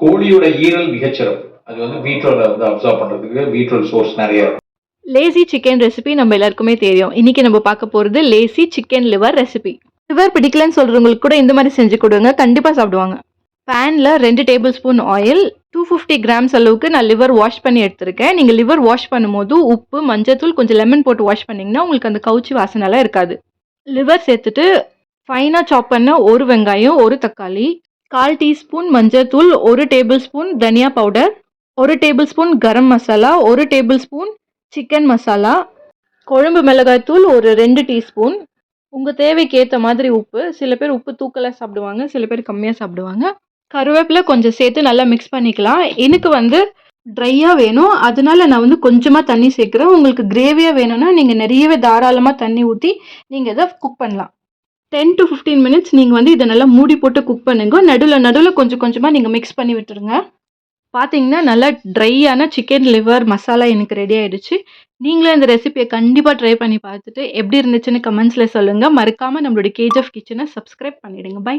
கோழியோட ஈரல் மிகச்சிறப்பு. அது வந்து பீட்ரோல வந்து அப்சார்ப் பண்றதுக்கு பீட்ரோல் சோர்ஸ் நிறைய இருக்கு. லேசி சிக்கன் ரெசிபி நம்ம எல்லாருக்குமே தெரியும். இன்னைக்கு நம்ம பார்க்க போறது lazy chicken liver recipe. Liver பிடிக்கலன்னு சொல்றவங்களுக்கு கூட இந்த மாதிரி செஞ்சு கொடுங்க, கண்டிப்பா சாப்பிடுவாங்க. பேன்ல 2 டேபிள் ஸ்பூன் ஆயில், 250 கிராம்ஸ் அளவுக்கு நான் லிவர் வாஷ் பண்ணி எடுத்திருக்கேன். நீங்க லிவர் வாஷ் பண்ணும்போது உப்பு, மஞ்சத்தூள், கொஞ்சம் லெமன் போட்டு வாஷ் பண்ணீங்கன்னா உங்களுக்கு அந்த கவுச்சி வாசனைலாம் இருக்காது. லிவர் சேர்த்துட்டு ஃபைனா சாப் பண்ண ஒரு வெங்காயம், ஒரு தக்காளி, 1/4 டீஸ்பூன் மஞ்சத்தூள், 1 டேபிள் ஸ்பூன் தனியா powder, 1 table spoon garam masala, 1 table spoon chicken masala, குழம்பு மிளகாய் தூள் ஒரு 2 டீஸ்பூன், உங்கள் தேவைக்கு ஏற்ற மாதிரி உப்பு. சில பேர் உப்பு தூக்கலாக சாப்பிடுவாங்க, சில பேர் கம்மியாக சாப்பிடுவாங்க. கருவேப்பிலை கொஞ்சம் சேர்த்து நல்லா மிக்ஸ் பண்ணிக்கலாம். எனக்கு வந்து ட்ரையாக வேணும், அதனால நான் வந்து கொஞ்சமாக தண்ணி சேர்க்குறேன். உங்களுக்கு கிரேவியாக வேணும்னா நீங்கள் நிறையவே தாராளமாக தண்ணி ஊற்றி நீங்கள் இதை குக் பண்ணலாம். 10 to 15 மினிட்ஸ் நீங்கள் வந்து இதை நல்லா மூடி போட்டு குக் பண்ணுங்க. நடுவில் கொஞ்சம் கொஞ்சமாக நீங்கள் மிக்ஸ் பண்ணி விட்டுருங்க. பார்த்தீங்கன்னா நல்லா ட்ரையான சிக்கன் லிவர் மசாலா எனக்கு ரெடி ஆயிடுச்சு. நீங்களும் இந்த ரெசிபியை கண்டிப்பாக ட்ரை பண்ணி பார்த்துட்டு எப்படி இருந்துச்சுன்னு கமெண்ட்ஸில் சொல்லுங்கள். மறக்காமல் நம்மளுடைய கேஜிஎஃப் கிச்சனை சப்ஸ்கிரைப் பண்ணிவிடுங்க. பை.